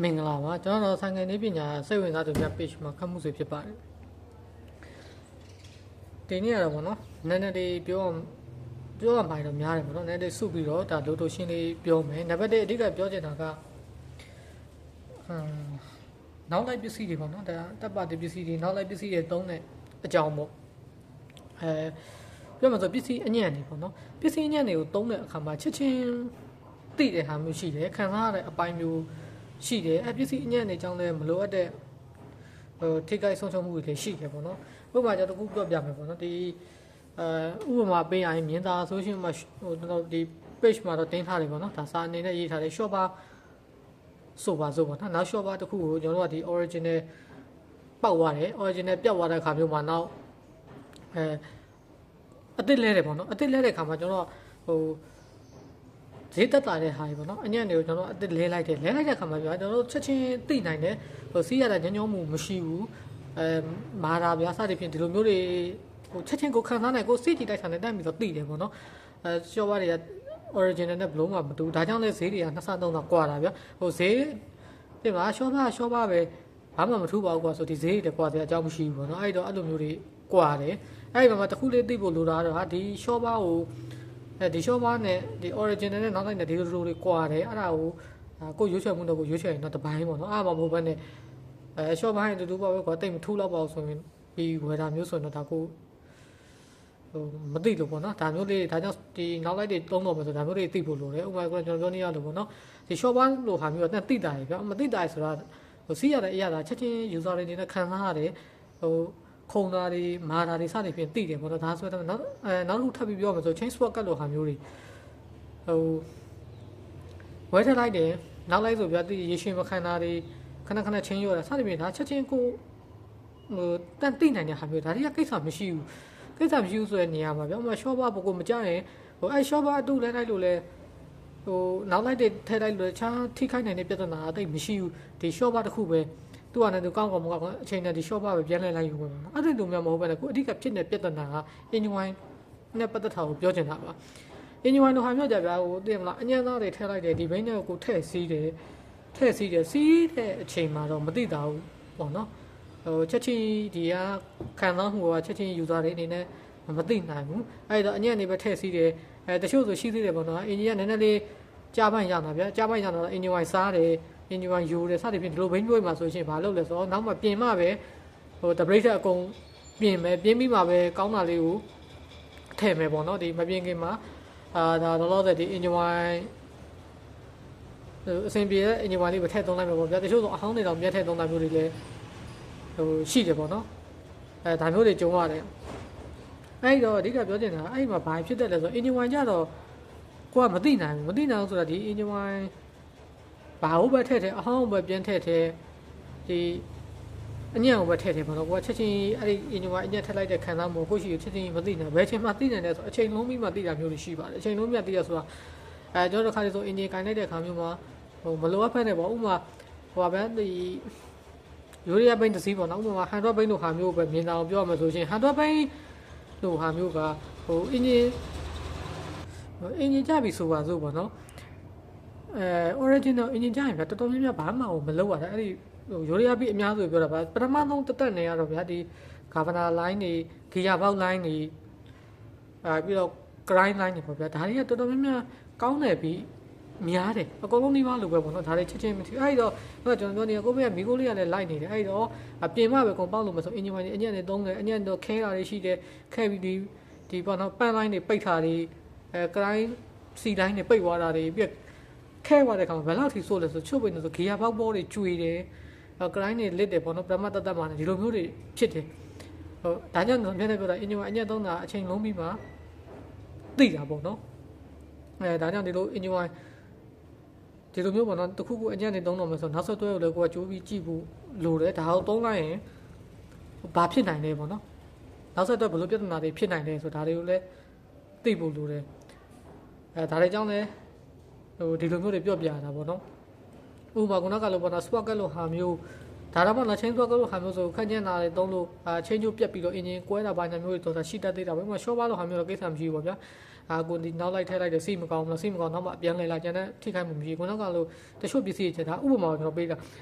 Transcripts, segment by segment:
မင်္ဂလာပါကျွန်တော်ဆိုင်ငယ်နေပညာစိတ်ဝင်စားသူများ page မှာခတ်မှုဆွေဖြစ်ပါတယ်ဒီနေ့ကတော့ဗောနော်နည်းနည်းလေးပြောရမှာတော့များတယ်ဗောနော်နည်းနည်းစုပြီးတော့ဒါလိုတိုရှင်းလေးပြောမယ်နံပါတ်1အဓိကပြောချင်တာကနောက်လိုက်ပစ္စည်းတွေဗောနော်ဒါတပ်ပါတဲ့ပစ္စည်းတွေနောက်လိုက်ပစ္စည်းတွေသုံးတဲ့အကြောင်းပေါ့ပြောမှဆိုပစ္စည်းအညံ့နေဗောနော်ပစ္စည်းအညံ့တွေကိုသုံးတဲ့အခါမှာချက်ချင်းသိတဲ့ဟာမျိုးရှိတယ်ခံစားရတဲ့အပိုင်းမျိုးရှိတယ်ပစ္စည်းအညံ့နေကြောင်းလည်းမလိုအပ်တဲ့ထိခိုက်ဆုံးရှုံးမှုတွေလည်းရှိတယ်ပေါ့နော်ဥပမာကြောင့်တခုပြောပြမယ်ပေါ့နော်ဒီဥပမာပေးရရင်မြင်းသားဆိုရှင်မှာကျွန်တော်ဒီ page မှာတော့တင်ထားတယ်ပေါ့နော်ဒါစာအနေနဲ့ရေးထားတယ် short bar ဆိုပါစို့ပေါ့နော်နောက် short bar တစ်ခုကိုကျွန်တော်တို့ကဒီ original ပောက်သွားတယ် original ပြတ်သွားတဲ့အခါမျိုးမှာနောက်အစ်စ်လဲတယ်ပေါ့နော်အစ်စ်လဲတဲ့အခါမှာကျွန်တော်ဈေးတက်တာတဲ့ဟာကြီးပေါ့နော်အညံ့တွေကိုကျွန်တော်အစ်စ်လဲလိုက်တဲ့အခါမှာကျွန်တော်တို့ချက်ချင်းသိနိုင်တယ်စီးရတဲ့ညံ့ညောမှုမရှိဘူးမာတာဗျာစသဖြင့်ဒီလိုမျိုးတွေချက်ချင်းကိုခံစားနိုင်ကိုစိတ်ကြည်တိုက်ထားနေတိုက်ပြီးတော့သိတယ်ပေါ့နော်ရှော့ပါတွေက original နဲ့ဘလုံးမှာမတူဒါကြောင့်လဲဈေးတွေက2ဆ3ဆကွာတာဗျာဈေးတင်ပါရှော့ပါပဲဘာမှမထူးပါဘူးကွာဆိုဒီဈေးတွေကွာတဲ့အကြောင်းမရှိဘူးပေါ့နော်အဲ့တော့အဲ့လိုမျိုးတွေကွာတယ်အဲ့ဒီမှာတစ်ခုလေးသိဖို့လိုတာတော့ဟာဒီရှော့ပါကိုဒီ short bar နဲ့ဒီ original နဲ့နောက်လိုက်တဲ့ဒီလိုတွေကွာတယ်အဲ့ဒါကိုရွေးချယ်မှုတော့ကိုရွေးချယ်ရင်တော့တပိုင်းပေါ့နော်အားမမဟုတ်ဘဲနဲ့short bar ရင်တူပါပဲကွာတိတ်မထူးတော့ပါဘူးဆိုရင်ဒီဝယ်တာမျိုးဆိုရင်တော့ဒါကိုမသိလို့ပေါ့နော်ဒါမျိုးလေးဒါကြောင့်ဒီနောက်လိုက်တွေသုံးတော့မယ်ဆိုဒါမျိုးတွေသိဖို့လိုတယ်ဥပမာကျွန်တော်ပြောနေရလို့ပေါ့နော်ဒီ short bar လိုဟာမျိုးကသိတာရယ်ဗျမသိတာရယ်ဆိုတာစီးရတဲ့အရာဒါချက်ချင်း user တွေနဲ့ခံစားရတယ်ခုံတာတွေမာတာတွေစသဖြင့်သိတယ်ပေါ့နော်ဒါဆိုတော့နောက်တစ်ခုထပ်ပြီးပြောမယ်ဆို chain swap ကတ်လိုဟာမျိုးတွေဝယ်ထလိုက်တယ်နောက်လိုက်ဆိုပြတိရေရှင်မခံတာတွေခဏချင်းရောတာစသဖြင့်ဒါချက်ချင်းကိုတန်သိနိုင်တဲ့ဟာမျိုးဒါတွေကကိစ္စမရှိဘူးဆိုတဲ့နေရာမှာပြောမှ short bar ကိုမကြရင်short bar အတူလဲလိုက်လို့လဲနောက်လိုက်တွေထဲလိုက်လို့ချာထိခိုက်နိုင်တဲ့ပြဿနာအသိမရှိဘူးဒီ short bar တစ်ခုပဲသူကလည်းသူကောင်းမကောင်းအချိန်နဲ့ဒီ short bar ပဲပြန်လဲလိုက်ယူမှာအဲ့ဒီလိုမျိုးမဟုတ်ဘဲနဲ့ကိုအဓိကဖြစ်နေတဲ့ပြဿနာက injoin နဲ့ပတ်သက်တာကိုပြောချင်တာပါ injoin တို့ဟာမျိုးကြပြားကိုသိမလားအညံ့သားတွေထည့်လိုက်တယ်ဒီဘိန်းနဲ့ကိုထည့်စီးတဲ့အချိန်မှာတော့မသိတာဘူးပေါ့နော်ချက်ချင်းဒီကခံစားမှုကချက်ချင်း user တွေအနေနဲ့မသိနိုင်ဘူးအဲ့တော့အညံ့နေပဲထည့်စီးတယ်တချို့ဆိုရှိသေးတယ်ပေါ့နော် engine ကနည်းနည်းလေးကြားပိုင်ရတာဗျာကြားပိုင်ရတာ engine စားတယ်engine ယူတယ်စသဖြင့်ဒီလိုဘိန်းမျိုးမှာဆိုရှင်ဘာလုပ်လဲဆိုတော့နောက်မှပြင်မှပဲတဘရိတ်အကုန်ပြင်မယ်ပြင်ပြီးမှပဲကောင်းတာလေးကိုထည့်မယ်ပေါ့နော်ဒီမပြင်ခင်မှာဒါလောဆယ်ဒီ engine အဆင်ပြေတဲ့ engine လေးပဲထည့်သုံးလိုက်မယ်ပေါ့ဗျာတချို့ဆိုအဟောင်းတွေတော့မြတ်ထည့်သုံးတာမျိုးတွေလည်းရှိတယ်ပေါ့နော်ဒါမျိုးတွေကြုံရတယ်အဲ့တော့အဓိကပြောချင်တာအဲ့မှာဘာဖြစ်တယ်လဲဆိုတော့ engine ကြတော့ကိုကမသိနိုင်ဘူးဆိုတာဒီ engine ဘာဟုတ်ပဲထည့်အဟောင်းပဲပြန်ထည့်ဒီအညံ့ကိုပဲထည့်ပေါ့နော်ကိုကချက်ချင်းအဲ့ဒီ engine အညံ့ထည့်လိုက်တဲ့ခံစားမှုကိုရှိရချက်ချင်းမသိနိုင်ဘယ်ချိန်မှသိနိုင်လဲဆိုအချိန်လုံးပြီးမှသိတာမျိုးတွေရှိပါတယ်အချိန်လုံးမြတ်သိရဆိုတာကျွန်တော်တို့ခါလေးဆို engine ကင်လိုက်တဲ့ခါမျိုးမှာမလိုအပ်ဖက်နဲ့ပေါ့ဥပမာဗျာဒီရိုးရဘိန်းတစ်စီးပေါ့နော်ဥပမာ100ဘိန်းတို့ဟာမျိုးပဲမြင်တာအောင်ပြောရမယ်ဆိုရှင်100ဘိန်းတို့ဟာမျိုးကengine ကြပြီဆိုပါစို့ပေါ့နော်original engine ကြရင်ဗျာတော်တော်များများဘာမှမလုပ်ရတာအဲ့ဒီရိုးရပြီးအများစုပြောတာပါပထမဆုံးတက်နေရတော့ဗျာဒီ governor line တွေ gear box line တွေပြီးတော့ grind line တွေပေါ့ဗျာဒါတွေကတော်တော်များများကောင်းတယ်ပြီးများတယ်အကုန်လုံးနှီးပါလို့ပဲပေါ့နော်ဒါတွေချက်ချင်းမထီအဲ့တော့ကျွန်တော်ပြောနေကိုဘေးကမီကိုလေးကလည်းလိုက်နေတယ်အဲ့တော့ပြင်မပဲကုန်ပေါက်လို့မဆို engine အညံ့တွေသုံးတယ်အညံ့တော့ခဲတာတွေရှိတယ်ခဲပြီးဒီပေါ့နော်ပန်း line တွေပိတ်ထားတွေgrind C line တွေပိတ်သွားတာတွေပြီးခဲသွားတဲ့ခါမှာဘယ်လောက်ထိဆိုးလဲဆိုချုပ်ပိနေဆို gear box ဘောတွေကျွေတယ်grind တွေလစ်တယ်ပေါ့နော်ပရမတ်တတ်မှလည်းဒီလိုမျိုးတွေဖြစ်တယ်ဒါကြောင့်ကျွန်တော်မျက်နှာပြောတာ engine အညံ့သုံးတာအချိန်လုံးပြီးမှသိတာပေါ့နော်ဒါကြောင့်ဒီလို engine ဒီလိုမျိုးပေါ့နော်တခုခုအညံ့နေသုံးတော့မယ်ဆိုနောက်ဆက်တွဲကိုလည်းကိုကကြိုးပြီးကြည့်ဖို့လိုတယ်ဒါကိုသုံးလိုက်ရင်ဘာဖြစ်နိုင်လဲပေါ့နော်နောက်ဆက်တွဲဘယ်လိုပြဿနာတွေဖြစ်နိုင်လဲဆိုဒါတွေကိုလည်းသိဖို့လိုတယ်ဒါတွေကြောင့်လည်းဒီလိုမျိုးတွေပြော့ပြတာပေါ့နော်ဥပမာကလို့ပေါ့နော် swap ကလို့ဟာမျိုးဒါတော့မှလည်း chain swap ကလို့ဟာမျိုးဆိုခက်ညံ့တာတွေသုံးလို့chain ချိုးပြက်ပြီးတော့ engine ကွဲတာဘာညာမျိုးတွေတော့ရှိတတ်သေးတာပဲဥပမာ short bar လို့ဟာမျိုးတော့ကိစ္စမရှိဘူးပေါ့ဗျာ ကိုဒီနောက်လိုက်ထည့်လိုက်တယ်စိတ်မကောင်းဘူးစိတ်မကောင်းနောက်မှပြန်လဲလာကျန်တဲ့ထိခိုက်မှုမရှိခုနောက်ကလို့တချို့ပစ္စည်းတွေချက်ဒါဥပမာကျွန်တော်ပေးတာ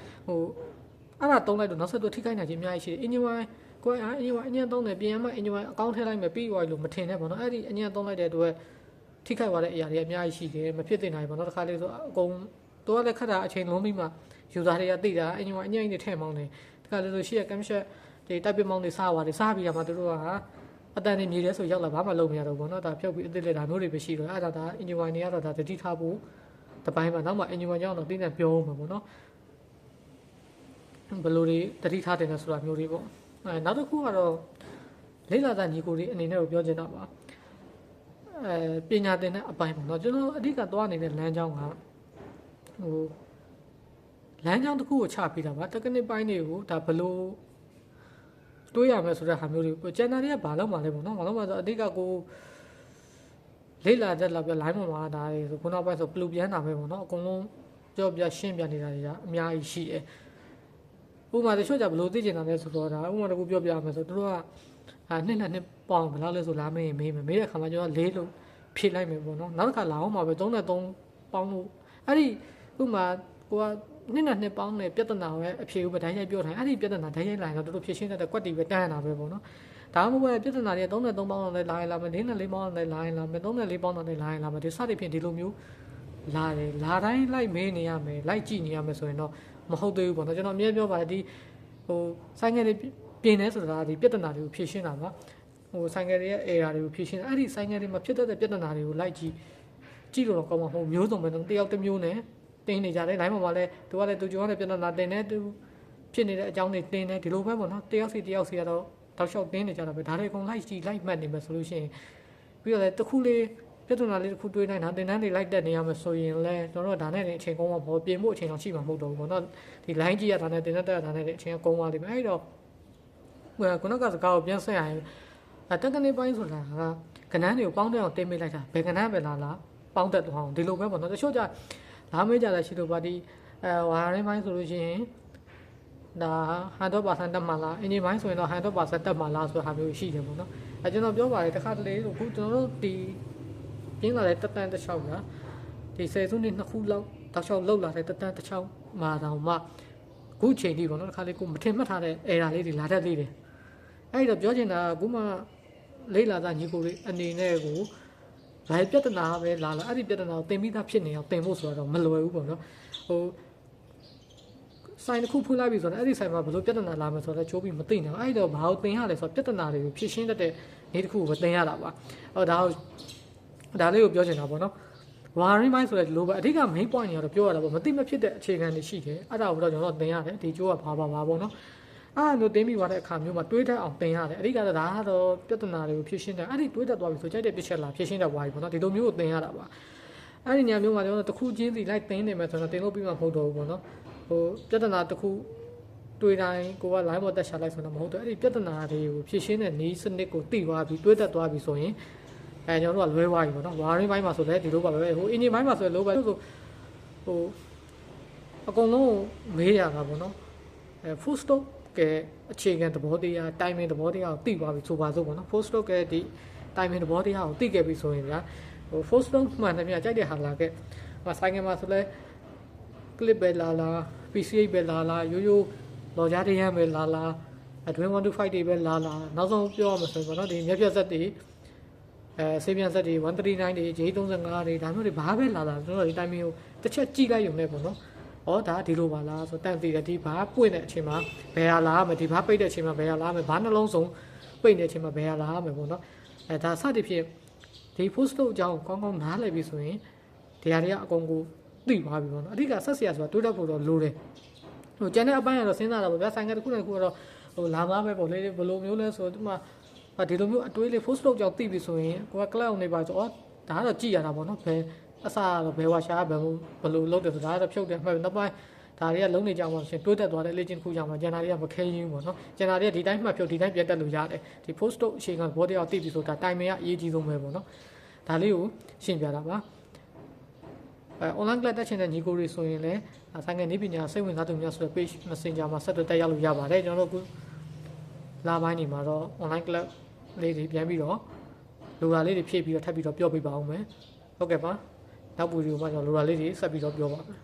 ဟိုအဲ့ဒါတုံးလိုက်တော့နောက်ဆက်တွဲထိခိုက်နိုင်ခြင်းအများကြီးရှိတယ်အင်ဂျင်ဝိုင်းကိုအင်ဂျင်ဝိုင်းအញ្ញံတုံးတယ်ပြင်မှအင်ဂျင်ဝိုင်းအကောင့်ထည့်လိုက်မယ်ပြီးသွားပြီလို့မထင်နဲ့ပေါ့နော်အဲ့ဒီအញ្ញံတုံးလိုက်တဲ့အတွက်ထိခိုက်သွားတဲ့အရာတွေအများကြီးရှိတယ်မဖြစ်သင့်နိုင်ပေါ့နော်တစ်ခါလေးဆိုအကုန်တော့လည်းခက်တာအချိန်လုံးပြီးမှယူဇာတွေကသိတာအင်ဂျင်ဝိုင်းအញ្ញံတွေထည့်မောင်းတယ်တခါလေးဆိုရှေ့ကကမ်ရှက်ဒီတိုက်ပမောင်းတွေစားသွားတယ်စားပြီးရမှတို့ကအတန်နေမြေတယ်ဆိုရောက်လာဘာမှလုပ်မရတော့ဘူးเนาะဒါဖြုတ်ပြီးအစ်စ်လက်ဒါမျိုးတွေပဲရှိတော့အဲ့ဒါ engine wine တွေကတော့ဒါတတိထားဖို့တပိုင်းမှာနောက်မှ engine wine ကြောင့်တော့တင်းတန်ပြောမှာပေါ့เนาะဘယ်လိုတွေတတိထားတယ်လဲဆိုတာမျိုးတွေပေါ့နောက်တစ်ခုကတော့လိမ့်လာတဲ့ညီကိုတွေအနေနဲ့ကိုပြောချင်တာပါပညာသင်တဲ့အပိုင်းပေါ့เนาะကျွန်တော်အဓိကသွားနေတဲ့လမ်းကြောင်းကဟိုလမ်းကြောင်းတစ်ခုကိုချပေးတာပါ technical ပိုင်းတွေကိုဒါဘယ်လိုတွေးရမယ်ဆိုတဲ့ဟာမျိုးတွေကိုကျန်တာတွေကဘာလို့မှလဲပေါ့နော်ဘာလို့မှဆိုအတိတ်ကကိုလိမ့်လာတဲ့လောက်ပြ line ပေါ်မှာဒါတွေဆိုခုနောက်ပိုင်းဆိုပလူပြန်တာပဲပေါ့နော်အကုန်လုံးကြောပြရှင်းပြနေတာတွေကအများကြီးရှိတယ်ဥပမာတချို့ကြဘလို့သိကျင်တာလဲဆိုတော့ဒါဥပမာတခုပြောပြရမယ်ဆိုတို့ကနှစ်နဲ့ပေါင်ဘယ်လောက်လဲဆိုလာမေးမေးတဲ့ခါမှာကျွန်တော်၄လို့ဖြည့်လိုက်မယ်ပေါ့နော်နောက်တစ်ခါလာအောင်မှာပဲ33ပေါင်လို့အဲ့ဒီဥပမာကိုကနှစ်ပေါင်းနဲ့ပြဿနာပဲအဖြေကိုပဲတိုင်းရိုက်ပြောထားအဲ့ဒီပြဿနာတိုင်းရိုက်လာရင်တော့တို့ဖြည့်ရှင်းတဲ့ကွက်တီပဲတန်းရတာပဲပေါ့နော်ဒါမှမဟုတ်ပြဿနာတွေ33ပေါင်းနဲ့လာရင်လာမယ်4ပေါင်းနဲ့လာရင်လာမယ်34ပေါင်းနဲ့လာရင်လာမယ်ဒီစသဖြင့်ဒီလိုမျိုးလာတယ်လာတိုင်းလိုက်မေးနေရမယ်လိုက်ကြည့်နေရမယ်ဆိုရင်တော့မဟုတ်သေးဘူးပေါ့နော်ကျွန်တော်အမြဲပြောပါတယ်ဒီဟိုဆိုင်ငယ်တွေပြင်နေဆိုတာဒီပြဿနာတွေကိုဖြည့်ရှင်းတာပါဟိုဆိုင်ငယ်တွေရဲ့ error တွေကိုဖြည့်ရှင်းအဲ့ဒီဆိုင်ငယ်တွေမှာဖြစ်တဲ့ပြဿနာတွေကိုလိုက်ကြည့်လို့တော့ကောင်းမှာမဟုတ်မျိုးစုံပဲတယောက်တစ်မျိုးနဲ့တင်းနေကြတယ် line ပေါ်မှာလဲသူကလည်းသူကြောနဲ့ပြဿနာတင်နေသူဖြစ်နေတဲ့အကြောင်းတွေတင်နေဒီလိုပဲပေါ့နော်တယောက်စီကတော့တောက်လျှောက်တင်းနေကြတာပဲဒါတွေအကုန်လိုက်ကြည့်လိုက်မှတ်နေမယ်ဆိုလို့ရှိရင်ပြီးတော့လည်းတစ်ခုလေးပြဿနာလေးတစ်ခုတွေးနိုင်တာတင်တန်းတွေလိုက်တက်နေရမယ်ဆိုရင်လဲကျွန်တော်တို့ဒါနဲ့အချိန်ကုန်မှာပေါ့ပြင်ဖို့အချိန်တော့ရှိမှာမဟုတ်တော့ဘူးပေါ့နော်ဒီ line ကြည့်ရတာနဲ့တင်တန်းတက်ရတာနဲ့အချိန်ကုန်သွားလိမ့်မယ်အဲ့တော့ခုနကစကားကိုပြန်ဆက်ရရင်တက်ကနေပိုင်းဆိုတာကကနန်းတွေကိုပေါင်းတဲ့အောင်တင်ပေးလိုက်တာဘယ်ကနန်းပဲလားပေါင်းတက်သွားအောင်ဒီလိုပဲပေါ့နော်တချို့ကြလာမေးကြတယ်ရှိလို့ပါဒီဝါရင်းပိုင်းဆိုလို့ရှိရင်ဒါ 100% တက်မှာလားအင်ဂျင်ပိုင်းဆိုရင်တော့ 100% တက်မှာလားဆိုတဲ့ဟာမျိုးရှိတယ်ပေါ့နော်ကျွန်တော်ပြောပါတယ်တစ်ခါတလေဆိုခုကျွန်တော်တို့ဒီပြင်းလာတဲ့တက်တန်းတစ်ချောင်းကဒီ10စုနှစ်2ခုလောက်တောက်လျှောက်လောက်လာတဲ့တက်တန်းတစ်ချောင်းမှာတော့မှခုချိန်ထိပေါ့နော်တစ်ခါလေကိုမထင်မှတ်ထားတဲ့ error လေးတွေလာတတ်သေးတယ်အဲ့တော့ပြောချင်တာကခုမှလေးလာသားညီကိုလေးအနေနဲ့ကိုဘာပြဿနာပဲလာအဲ့ဒီပြဿနာကိုတင်ပြီးသားဖြစ်နေအောင်တင်ဖို့ဆိုတော့မလွယ်ဘူးပေါ့နော်ဟိုဆိုင်တစ်ခုဖွင့်လိုက်ပြီဆိုတော့အဲ့ဒီဆိုင်မှာဘယ်လိုပြဿနာလာမယ်ဆိုတော့ချိုးပြီးမသိနိုင်ဘူးအဲ့တော့ဘာလို့တင်ရလဲဆိုတော့ပြဿနာတွေကိုဖြေရှင်းတတ်တဲ့နေ့တစ်ခုကိုပဲတင်ရတာပါဟောဒါလေးကိုပြောချင်တာပေါ့နော်ဝါရင်းပိုင်းဆိုတဲ့လိုပဲအဓိက main point တွေကတော့ပြောရတာပေါ့မသိမဖြစ်တဲ့အခြေခံတွေရှိတယ်အဲ့ဒါကိုတော့ကျွန်တော်တင်ရတယ်ဒီကျိုးကဘာပေါ့နော်အဲ့လိုတင်းပြီးသွားတဲ့အခါမျိုးမှာတွေးတတ်အောင်တင်ရတယ်အဓိကတော့ဒါကတော့ပြဿနာတွေကိုဖြေရှင်းတယ်အဲ့ဒီတွေးတတ်သွားပြီဆိုကြိုက်တဲ့ပြစ်ချက်လာဖြေရှင်းတတ်သွားပြီပေါ့နော်ဒီလိုမျိုးကိုတင်ရတာပါအဲ့ဒီညမျိုးမှာကျွန်တော်တစ်ခုချင်းစီလိုက်တင်နေမယ်ဆိုတော့တင်လို့ပြီးမှမဟုတ်တော့ဘူးပေါ့နော်ဟိုပြဿနာတစ်ခုတွေးတိုင်းကိုက line ပေါ်တက်ချလိုက်ဆိုတော့မဟုတ်တော့အဲ့ဒီပြဿနာတွေကိုဖြေရှင်းတဲ့နည်းစနစ်ကိုသိသွားပြီးတွေးတတ်သွားပြီဆိုရင်ကျွန်တော်တို့ကလွဲသွားပြီပေါ့နော်ဝါရင်းပိုင်းမှာဆိုလည်းဒီလိုပါပဲဟိုအင်ဂျင်ပိုင်းမှာဆိုလည်းလိုပဲဆိုဟိုအကုန်လုံးမေးရတာပေါ့နော် full stop ကဲအခြေခံသဘောတရား timing သဘောတရားကိုသိသွားပြီဆိုပါစို့ပေါ့နော် full stop ကဲဒီ timing သဘောတရားကိုသိခဲ့ပြီဆိုရင်ဗျာဟို full stop မှန်တယ်မြတ်ကြိုက်တဲ့ဟာလာခဲ့ဆိုင်ငယ်မှာဆိုလဲ clip ပဲလာ PCH ပဲလာရိုးရိုးလော်ဂျာတရားပဲလာအတွင်း125တွေပဲလာနောက်ဆုံးပြောရမှာဆိုတော့ဒီမြက်ပြက်ဆက်တွေဆေးပြန်ဆက်တွေ139တွေ J35 တွေဒါမျိုးတွေဘာပဲလာကျွန်တော်ဒီ timing ကိုတစ်ချက်ကြည့်လိုက်ရုံနဲ့ပေါ့နော်ဒါဒီလိုပါလားဆိုတန်တည်တယ်ဒီဘာပွင့်တဲ့အချိန်မှာဘယ်ဟာလာမယ်ဒီဘာပိတ်တဲ့အချိန်မှာဘယ်ဟာလာမယ်ဘာနှလုံးစုံပိတ်နေတဲ့အချိန်မှာဘယ်ဟာလာမယ်ပေါ့နော်ဒါစသည်ဖြင့်ဒီ post အကြောင်းကောင်းကောင်းနားလည်ပြီဆိုရင်ဒီဟာတွေကအကုန်ကိုသိသွားပြီပေါ့နော်အဓိကဆက်စရာဆိုတာတွေးတတ်ဖို့တော့လိုတယ်ဟိုကျန်တဲ့အပိုင်းကတော့စဉ်းစားတာပေါ့ဗျာဆိုင်ကတစ်ခုနဲ့တစ်ခုကတော့ဟိုလာမှာပဲပေါ့လေဘယ်လိုမျိုးလဲဆိုတော့ဒီမှာဒီလိုမျိုးအတွေးလေး post အကြောင်းသိပြီဆိုရင်ကိုက cloud နေပါဆိုဒါကတော့ကြည့်ရတာပေါ့နော်ဘယ်အစားတော့ဘယ်ဝါရှာဘယ်လိုလုပ်တယ်ဆိုတာတော့ဖြုတ်တယ်မှတ်နောက်ပိုင်းဒါတွေကလုံးနေကြအောင်ဆိုရင်တိုးတက်သွားတဲ့လေ့ကျင့်ခုကြောင့်မှကျန်တာတွေကမခဲရင်းပေါ့နော်ကျန်တာတွေကဒီတိုင်းမှတ်ဖြုတ်ဒီတိုင်းပြန်တက်လို့ရတယ်ဒီ post အချိန်ကဘောတရားသိပြီဆိုတာ timing ကအရေးကြီးဆုံးပဲပေါ့နော်ဒါလေးကိုရှင်းပြတာပါonline class တက်ချင်တဲ့ညီကိုတွေဆိုရင်လည်းဆိုင်ငယ်နည်းပညာစိတ်ဝင်စားသူများဆိုတဲ့ page messenger မှာဆက်သွယ်တက်ရောက်လို့ရပါတယ်ကျွန်တော်တို့လာပိုင်းနေမှာတော့ online class လေးတွေပြန်ပြီးတော့ လိုရာလေးတွေဖြည့်ပြီးတော့ထပ်ပြီးတော့ပြောပြပါအောင်မယ်ဟုတ်ကဲ့ပါနောက်ဗီဒီယိုမှာကျွန်တော်လိုရာလေးတွေဆက်ပြီးတော့ပြောပါမယ်